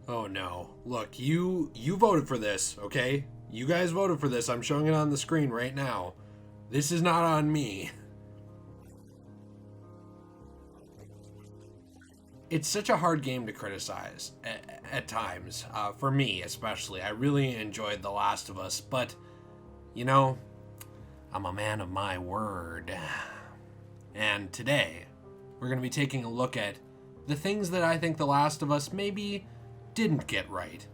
Oh no. Look, you voted for this, okay? You guys voted for this. I'm showing it on the screen right now. This is not on me. It's such a hard game to criticize at times, for me especially. I really enjoyed The Last of Us, but, you know, I'm a man of my word. And today, we're going to be taking a look at the things that I think The Last of Us maybe didn't get right.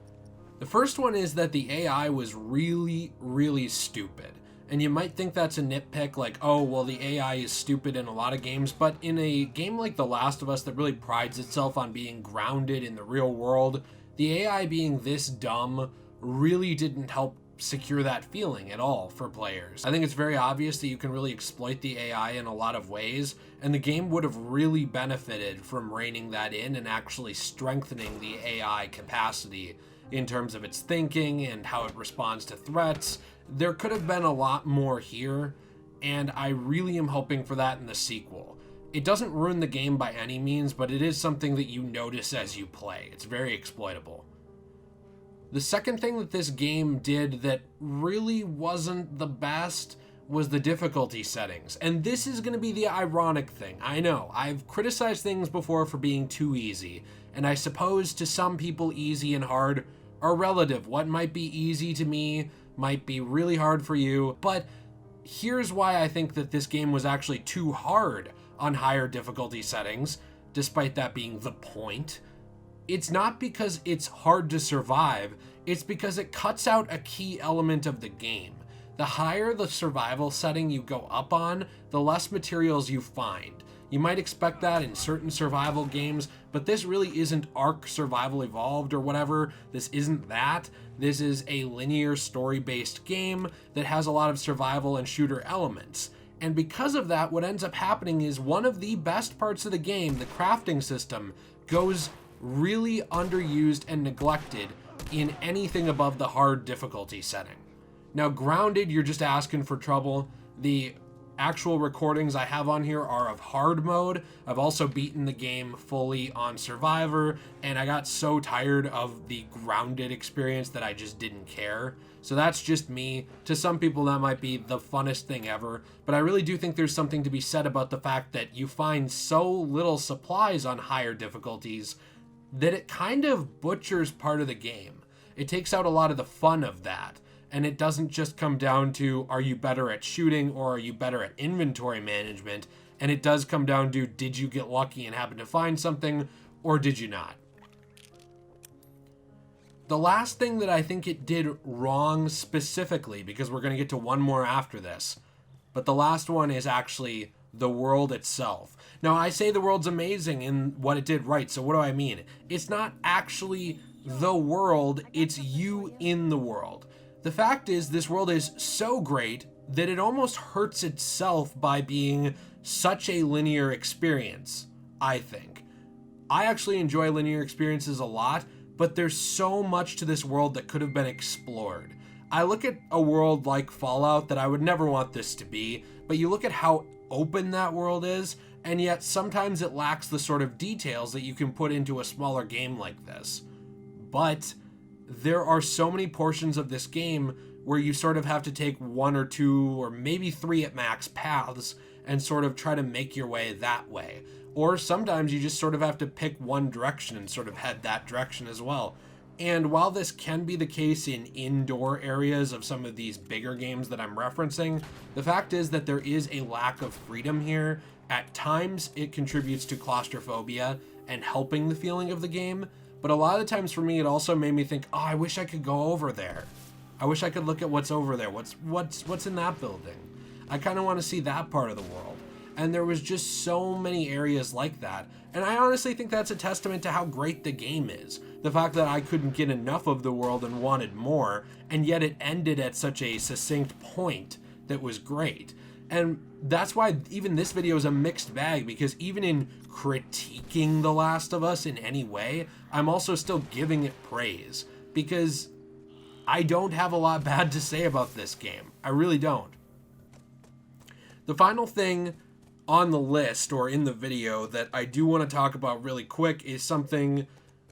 The first one is that the AI was really, really stupid. And you might think that's a nitpick, like, oh, well, the AI is stupid in a lot of games, but in a game like The Last of Us that really prides itself on being grounded in the real world, the AI being this dumb really didn't help secure that feeling at all for players. I think it's very obvious that you can really exploit the AI in a lot of ways, and the game would have really benefited from reining that in and actually strengthening the AI capacity in terms of its thinking and how it responds to threats. There could have been a lot more here, and I really am hoping for that in the sequel. It doesn't ruin the game by any means, but it is something that you notice as you play. It's very exploitable. The second thing that this game did that really wasn't the best was the difficulty settings. And this is going to be the ironic thing. I know, I've criticized things before for being too easy, and I suppose to some people easy and hard are relative. What might be easy to me might be really hard for you, but here's why I think that this game was actually too hard on higher difficulty settings, despite that being the point. It's not because it's hard to survive, it's because it cuts out a key element of the game. The higher the survival setting you go up on, the less materials you find. You might expect that in certain survival games, but this really isn't Ark Survival Evolved or whatever. This isn't that. This is a linear story-based game that has a lot of survival and shooter elements. And because of that, what ends up happening is one of the best parts of the game, the crafting system, goes really underused and neglected in anything above the hard difficulty setting. Now, grounded, you're just asking for trouble. The actual recordings I have on here are of hard mode. I've also beaten the game fully on survivor, and I got so tired of the grounded experience that I just didn't care. So that's just me. To some people that might be the funnest thing ever, but I really do think there's something to be said about the fact that you find so little supplies on higher difficulties that it kind of butchers part of the game. It takes out a lot of the fun of that. And it doesn't just come down to, are you better at shooting or are you better at inventory management? And it does come down to, did you get lucky and happen to find something, or did you not? The last thing that I think it did wrong specifically, because we're going to get to one more after this, but the last one is actually the world itself. Now, I say the world's amazing in what it did right, so what do I mean? It's not actually the world, it's you in the world. The fact is, this world is so great that it almost hurts itself by being such a linear experience, I think. I actually enjoy linear experiences a lot, but there's so much to this world that could have been explored. I look at a world like Fallout that I would never want this to be, but you look at how open that world is, and yet sometimes it lacks the sort of details that you can put into a smaller game like this. But there are so many portions of this game where you sort of have to take one or two or maybe three at max paths and sort of try to make your way that way. Or sometimes you just sort of have to pick one direction and sort of head that direction as well. And while this can be the case in indoor areas of some of these bigger games that I'm referencing, the fact is that there is a lack of freedom here. At times it contributes to claustrophobia and helping the feeling of the game. But a lot of the times for me, it also made me think, oh, I wish I could go over there. I wish I could look at what's over there. What's in that building? I kind of want to see that part of the world. And there was just so many areas like that. And I honestly think that's a testament to how great the game is. The fact that I couldn't get enough of the world and wanted more, and yet it ended at such a succinct point that was great. And that's why even this video is a mixed bag, because even in critiquing The Last of Us in any way, I'm also still giving it praise, because I don't have a lot bad to say about this game. I really don't. The final thing on the list or in the video that I do want to talk about really quick is something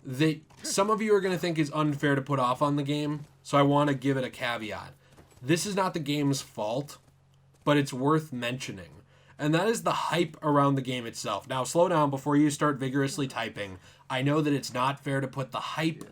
that some of you are going to think is unfair to put off on the game, so I want to give it a caveat. This is not the game's fault, but it's worth mentioning. And that is the hype around the game itself. Now, slow down before you start vigorously typing. I know that it's not fair to put the hype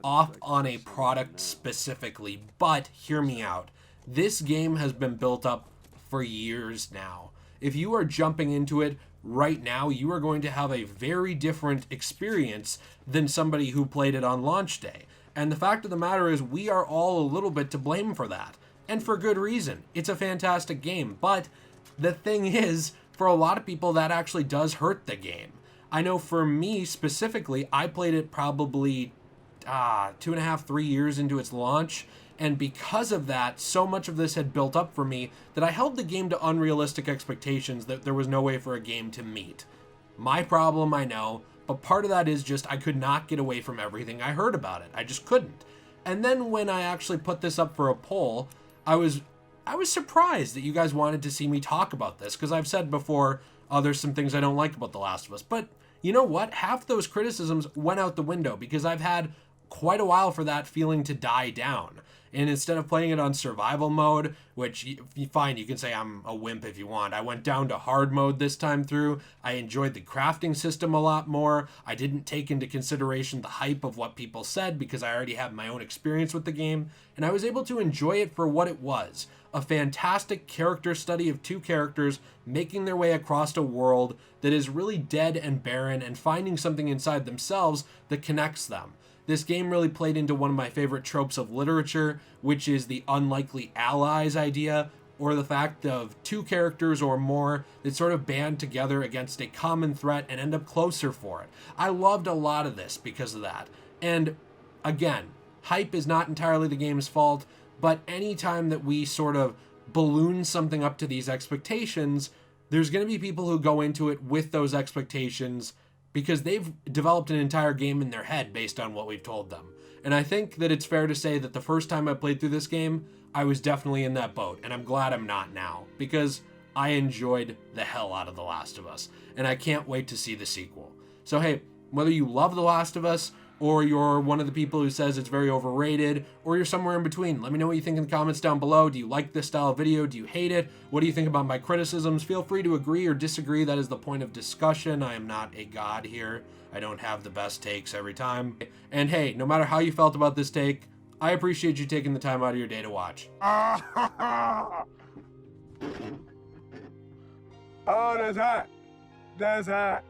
off on a product specifically, but hear me out. This game has been built up for years now. If you are jumping into it right now, you are going to have a very different experience than somebody who played it on launch day. And the fact of the matter is, we are all a little bit to blame for that. And for good reason. It's a fantastic game, but the thing is, for a lot of people, that actually does hurt the game. I know for me specifically, I played it probably 2.5, 3 years into its launch, and because of that, so much of this had built up for me that I held the game to unrealistic expectations that there was no way for a game to meet. My problem, I know, but part of that is just I could not get away from everything I heard about it. I just couldn't. And then when I actually put this up for a poll, I was surprised that you guys wanted to see me talk about this, because I've said before, there's some things I don't like about The Last of Us. But you know what? Half those criticisms went out the window because I've had quite a while for that feeling to die down. And instead of playing it on survival mode, which you find, you can say I'm a wimp if you want, I went down to hard mode this time through. I enjoyed the crafting system a lot more. I didn't take into consideration the hype of what people said because I already had my own experience with the game. And I was able to enjoy it for what it was. A fantastic character study of two characters making their way across a world that is really dead and barren and finding something inside themselves that connects them. This game really played into one of my favorite tropes of literature, which is the unlikely allies idea, or the fact of two characters or more that sort of band together against a common threat and end up closer for it. I loved a lot of this because of that. And again, hype is not entirely the game's fault, but anytime that we sort of balloon something up to these expectations, there's going to be people who go into it with those expectations because they've developed an entire game in their head based on what we've told them. And I think that it's fair to say that the first time I played through this game, I was definitely in that boat, and I'm glad I'm not now, because I enjoyed the hell out of The Last of Us, and I can't wait to see the sequel. So hey, whether you love The Last of Us, or you're one of the people who says it's very overrated, or you're somewhere in between, let me know what you think in the comments down below. Do you like this style of video? Do you hate it? What do you think about my criticisms? Feel free to agree or disagree. That is the point of discussion. I am not a god here. I don't have the best takes every time. And hey, no matter how you felt about this take, I appreciate you taking the time out of your day to watch. Oh, that's hot. That's hot.